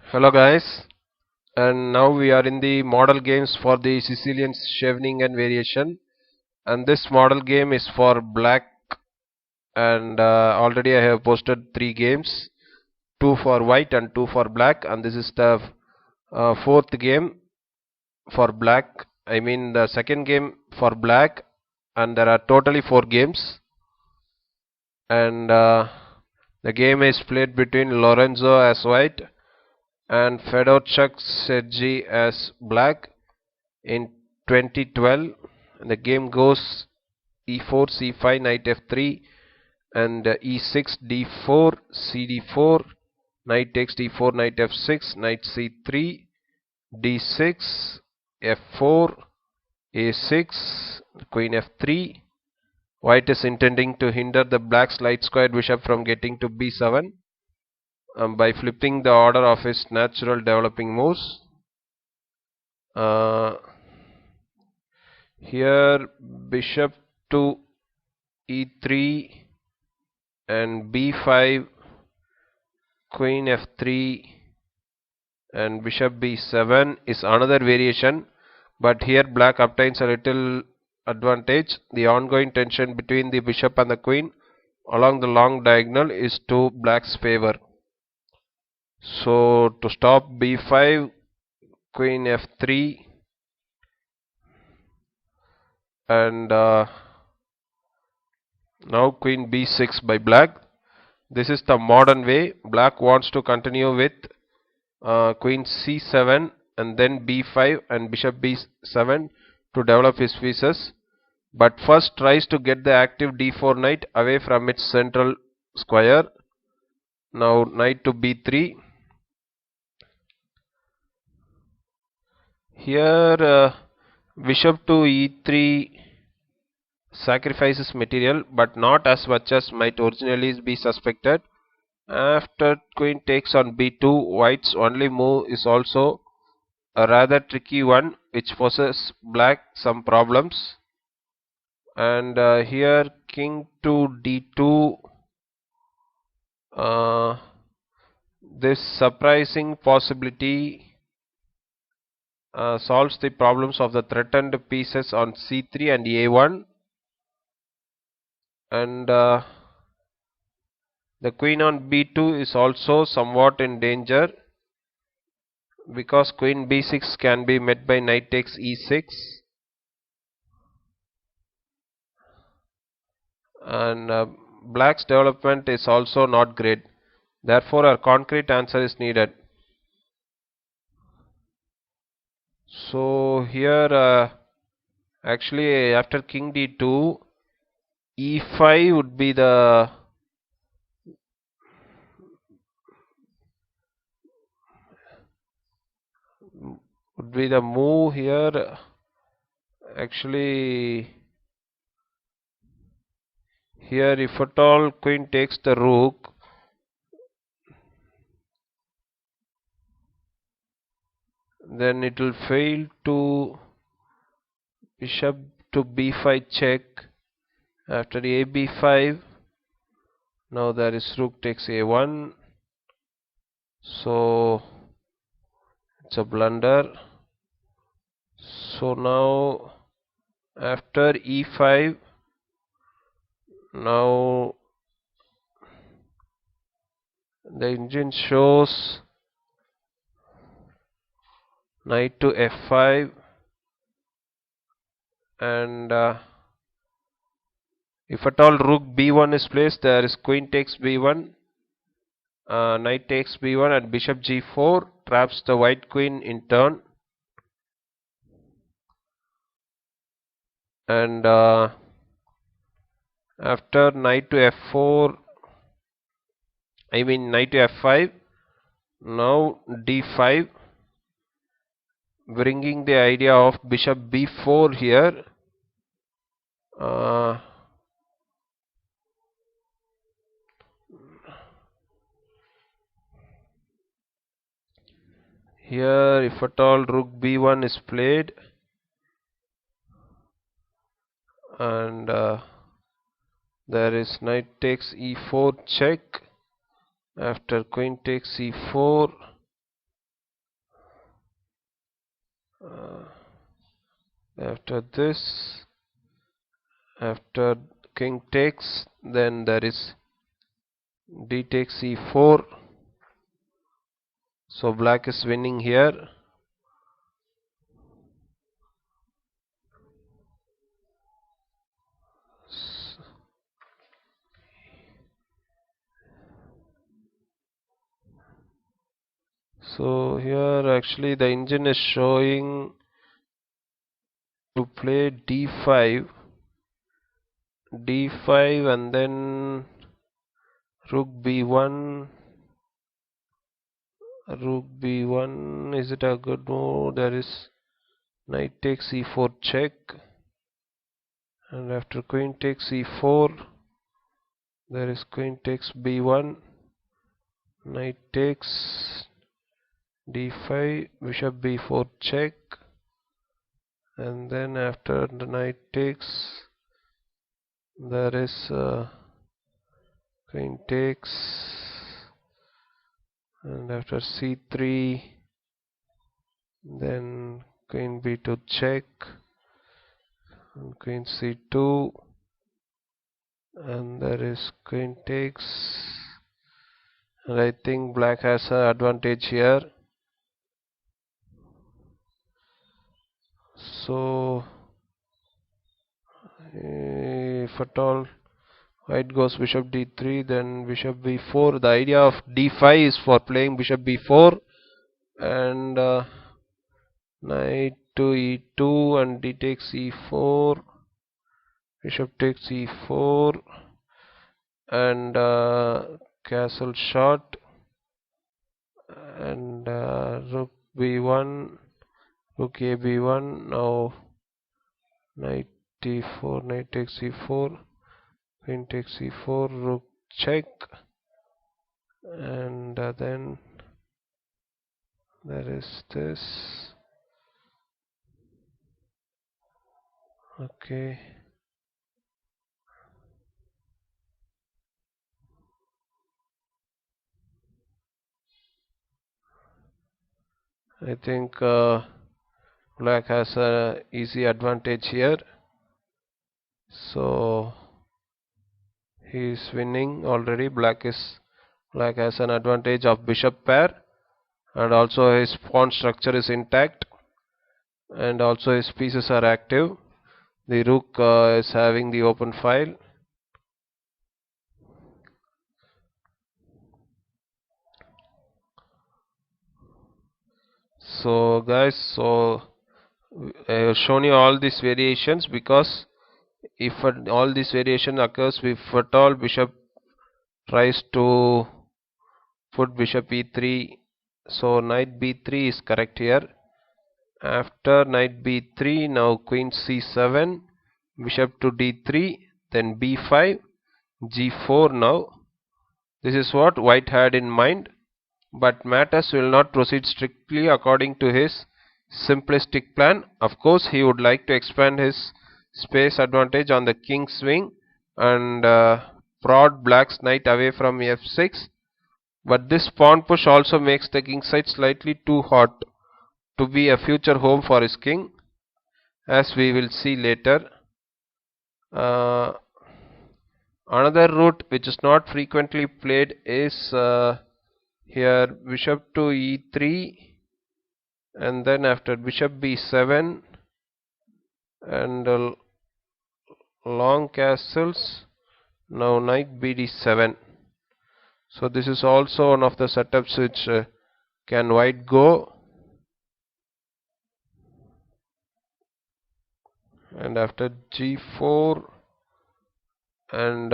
Hello guys, and now we are in the model games for the Sicilian Scheveningen variation, and this model game is for black, and already I have posted 3 games, 2 for white and 2 for black, and this is the fourth game for black. I mean the second game for black, and there are totally 4 games, and the game is played between Lorenzo as white and Fedorchuk Sergey as black in 2012. The game goes e4 c5 knight f3 and e6 d4 cd4 knight takes d4 knight f6 knight c3 d6 f4 a6 queen f3. White is intending to hinder the black's light squared bishop from getting to b7 by flipping the order of his natural developing moves. Here bishop to e3 and b5, queen f3 and bishop b7 is another variation, but here black obtains a little advantage. The ongoing tension between the bishop and the queen along the long diagonal is to black's favor. So to stop b5, queen f3 and now queen b6 by black. This is the modern way. Black wants to continue with queen c7 and then b5 and bishop b7 to develop his pieces, but first tries to get the active d4 knight away from its central square. Now knight to b3. Here bishop to e3 sacrifices material, but not as much as might originally be suspected. After queen takes on b2, white's only move is also a rather tricky one, which poses black some problems. And here king to d2, this surprising possibility solves the problems of the threatened pieces on c3 and a1, and the queen on b2 is also somewhat in danger because queen b6 can be met by knight takes e6, and black's development is also not great. Therefore a concrete answer is needed. So here actually after king d2, e5 would be the move here. Actually here if at all queen takes the rook, then it will fail to bishop to b5 check. After a b5, now there is rook takes a1, so it's a blunder. So now after e5, now the engine shows knight to f5, and if at all rook b1 is placed, there is queen takes b1, knight takes b1 and bishop g4 traps the white queen in turn, and after knight to f4, I mean knight to f5, now d5, bringing the idea of bishop b4 here. Here if at all rook b1 is played, and there is knight takes e4 check. After queen takes e4, uh, after this, after king takes, then there is d takes e4. So black is winning here. So here actually the engine is showing to play d5, d5 and then rook b1, rook b1. Is it a good move? There is knight takes e4 check, and after queen takes e4 there is queen takes b1, knight takes d5, bishop b4 check, and then after the knight takes there is queen takes, and after c3 then queen b2 check, and queen c2, and there is queen takes, and I think black has an advantage here. So if at all white goes bishop d3, then bishop b4. The idea of d5 is for playing bishop b4, and knight to e2 and d takes e4, bishop takes e4, and castle shot, and rook b1, rook a b1. Now knight d4, knight takes e4, queen takes e4, rook check, and then there is this. Okay, I think black has a easy advantage here, so he is winning already. Black has an advantage of bishop pair, and also his pawn structure is intact, and also his pieces are active. The rook is having the open file. So guys, so I have shown you all these variations because if all this variation occurs, if at all bishop tries to put bishop e3, so knight b3 is correct here. After knight b3, now queen c7, bishop to d3, then b5, g4. Now this is what white had in mind, but matters will not proceed strictly according to his simplistic plan. Of course, he would like to expand his space advantage on the king's wing and prod black's knight away from f6, but this pawn push also makes the king side slightly too hot to be a future home for his king, as we will see later. Uh, Another route which is not frequently played is here bishop to e3, and then after bishop b7 and long castles, now knight bd7. So this is also one of the setups which can white go, and after g4 and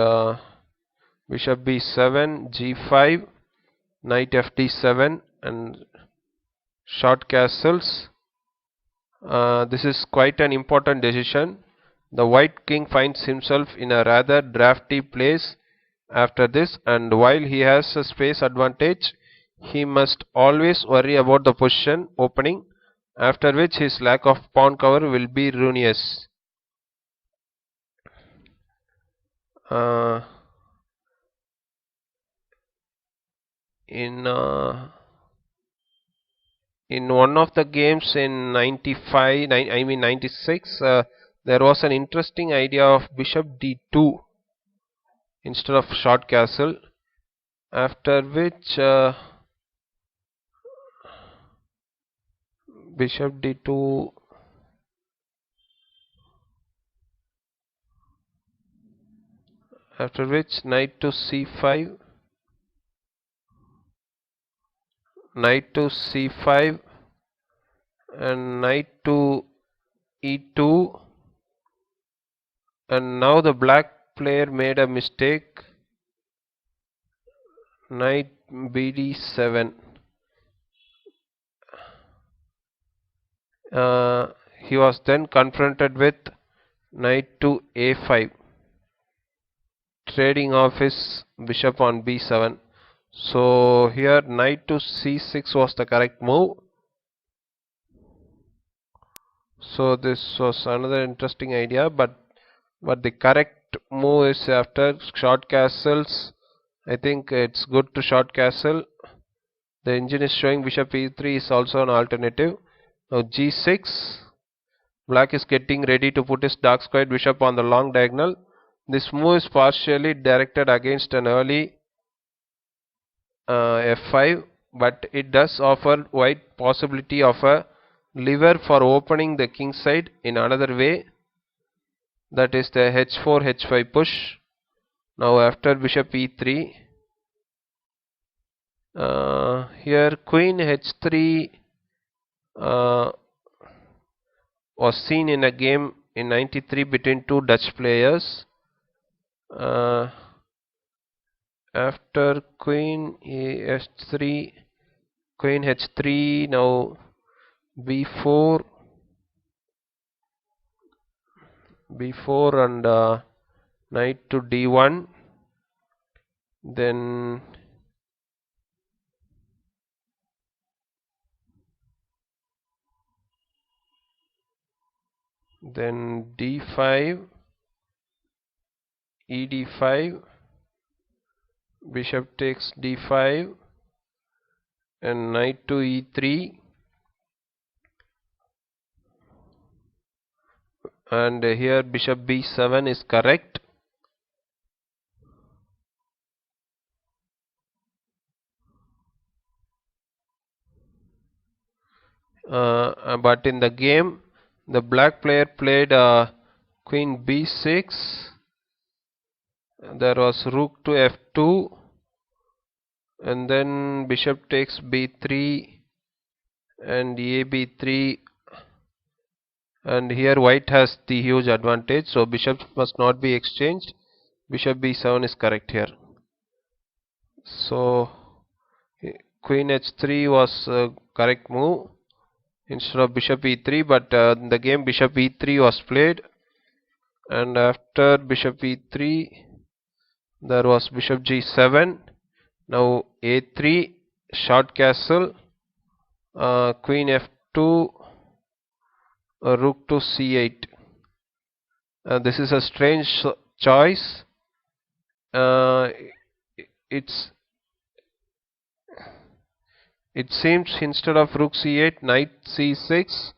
bishop b7, g5, knight fd7 and short castles. This is quite an important decision. The white king finds himself in a rather drafty place after this, and while he has a space advantage, he must always worry about the position opening, after which his lack of pawn cover will be ruinous. Uh, in in one of the games in 95, I mean 96, there was an interesting idea of bishop d2 instead of short castle, after which bishop d2, after which knight to c5, knight to c5, and knight to e2, and now the black player made a mistake, knight bd7. He was then confronted with knight to a5, trading off his bishop on b7. So here knight to c6 was the correct move. So this was another interesting idea, but the correct move is after short castles. I think it's good to short castle. The engine is showing bishop e3 is also an alternative. Now g6. Black is getting ready to put his dark squared bishop on the long diagonal. This move is partially directed against an early f5, but it does offer white possibility of a lever for opening the king side in another way, that is the h4 h5 push. Now after bishop e3, here queen h3 was seen in a game in 93 between two Dutch players. After queen h3, queen h3, now b4, and knight to d1, then d5, ed5, bishop takes d5, and knight to e3, and here bishop b7 is correct. But in the game the black player played queen b6, there was rook to f2, and then bishop takes b3 and a b3, and here white has the huge advantage, so bishop must not be exchanged. Bishop b7 is correct here. So queen h3 was a correct move instead of bishop e3, but in the game bishop e3 was played, and after bishop e3 there was bishop g7. Now a3, short castle, queen f2, rook to c8. This is a strange choice. It seems instead of rook c8, knight c6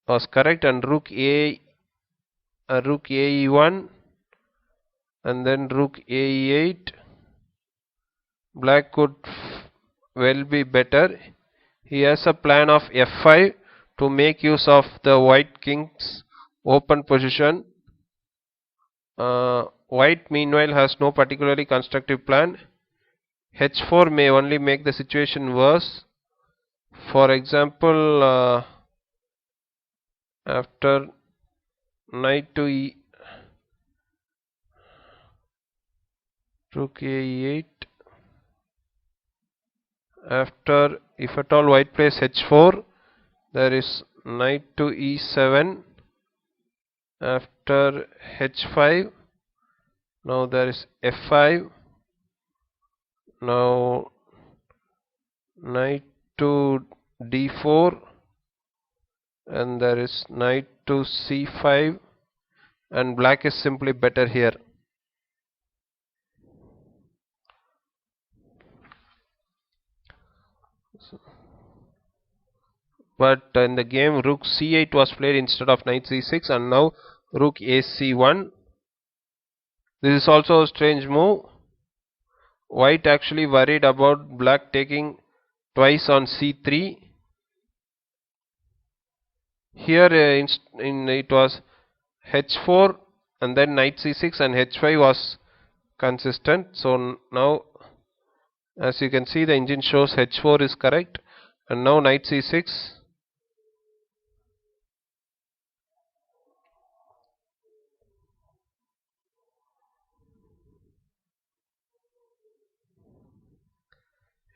was correct, and rook ae1, and then rook ae8. Black could well be better. He has a plan of f5 to make use of the white king's open position. White meanwhile has no particularly constructive plan. h4 may only make the situation worse. For example, after knight to rook a8, after, if at all white plays h4, there is knight to e7, after h5, now there is f5, now knight to d4, and there is knight to c5, and black is simply better here. but in the game rook c8 was played instead of knight c6, and now rook ac1. This is also a strange move. White actually worried about black taking twice on c3. Here it was h4 and then knight c6, and h5 was consistent. So now, as you can see, the engine shows h4 is correct, and now knight c6.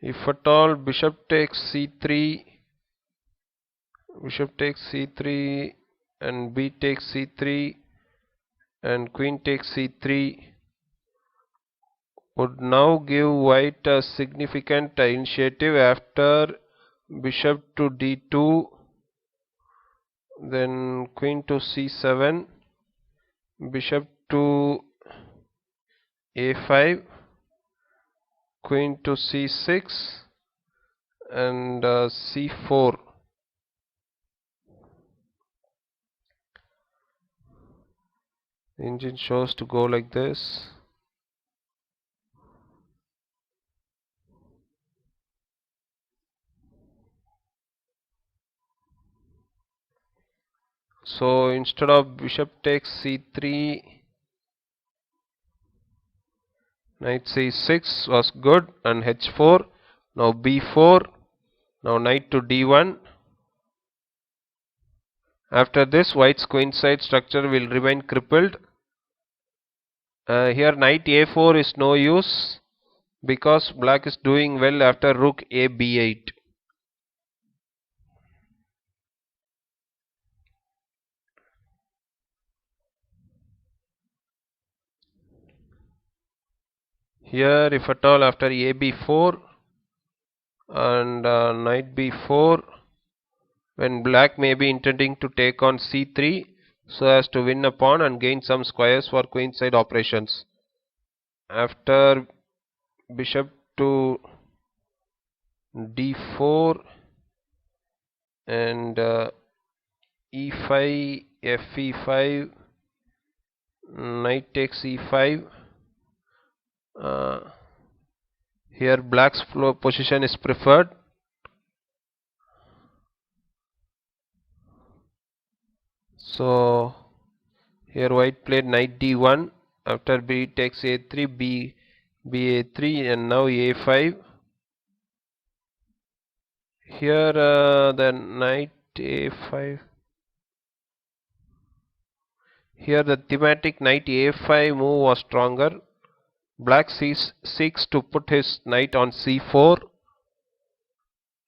If at all bishop takes c3, bishop takes c3 and b takes c3 and queen takes c3, would now give white a significant initiative. After bishop to d2, then queen to c7, bishop to a5, queen to c6 and c4. The engine shows to go like this. So instead of bishop takes c3, knight c6 was good, and h4. Now b4. Now knight to d1. After this, white's queenside structure will remain crippled. Here knight a4 is no use because black is doing well after rook a b8. Here, if at all, after a b4 and knight b4, when black may be intending to take on c3 so as to win a pawn and gain some squares for queenside operations. After bishop to d4 and e5, fe5, knight takes e5. Here black's flow position is preferred. So here white played knight d1. After b takes a3, b a3, and now a5. Here the knight a5. Here the thematic knight a5 move was stronger. Black seeks to put his knight on c4,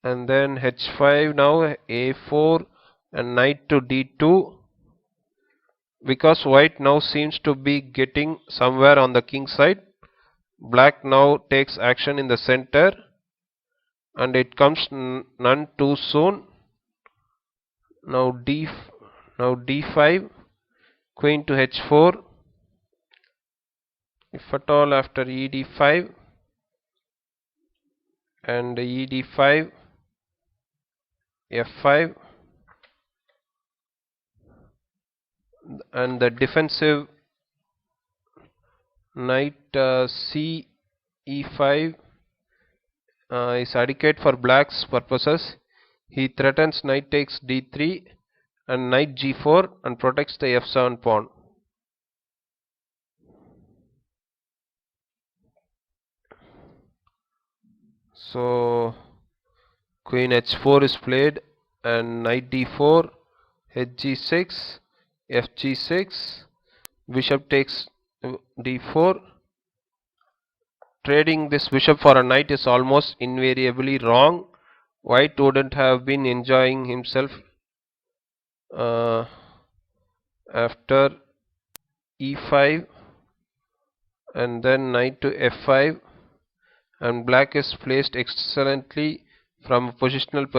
and then h5, now a4 and knight to d2. Because white now seems to be getting somewhere on the king side, black now takes action in the center, and it comes none too soon. Now d5, queen to h4. If at all, after ed5 and ed5, f5, and the defensive knight c e5 is adequate for black's purposes. He threatens knight takes d3 and knight g4 and protects the f7 pawn. So queen h4 is played, and knight d4, hg6, fg6, bishop takes d4. Trading this bishop for a knight is almost invariably wrong. White wouldn't have been enjoying himself after e5 and then knight to f5, and black is placed excellently from a positional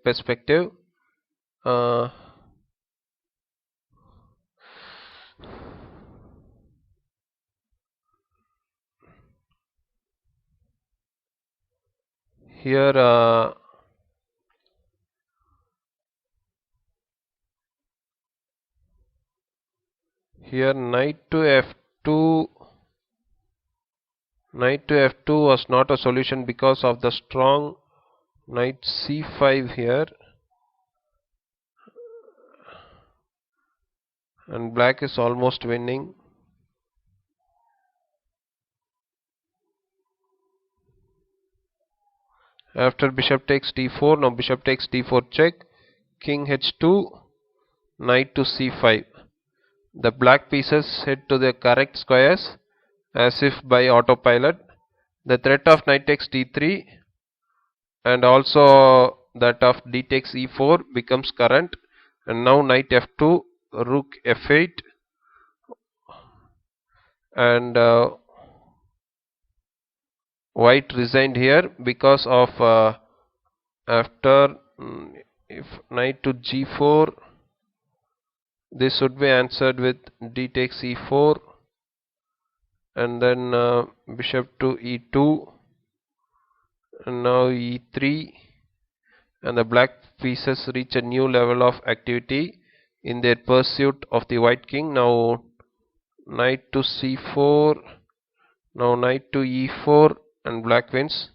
perspective. Here Here knight to f2 was not a solution because of the strong knight c5 here, and black is almost winning. After bishop takes d4, now bishop takes d4 check, king h2, knight to c5. The black pieces head to the correct squares as if by autopilot. The threat of knight takes d3 and also that of d takes e4 becomes current, and now knight f2, rook f8, and white resigned here because of after if knight to g4, this would be answered with d takes e4, and then bishop to e2, and now e3, and the black pieces reach a new level of activity in their pursuit of the white king. Now knight to c4, now knight to e4, and black wins.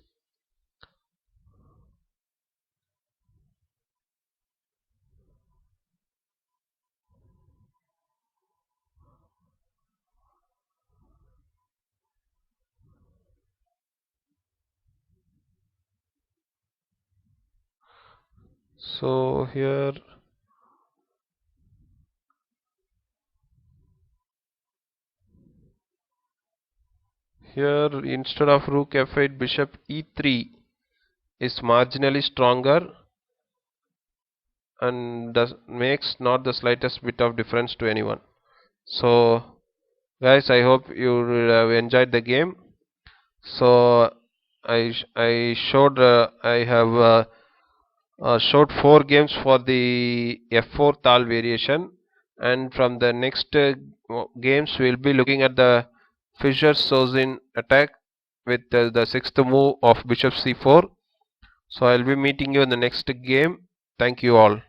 So here instead of rook f8, bishop e3 is marginally stronger and makes not the slightest bit of difference to anyone. So guys, I hope you have enjoyed the game. So I showed I have showed 4 games for the f4 tal variation, and from the next games we'll be looking at the Fischer-Sozin attack with the sixth move of bishop c4. So I'll be meeting you in the next game. Thank you all.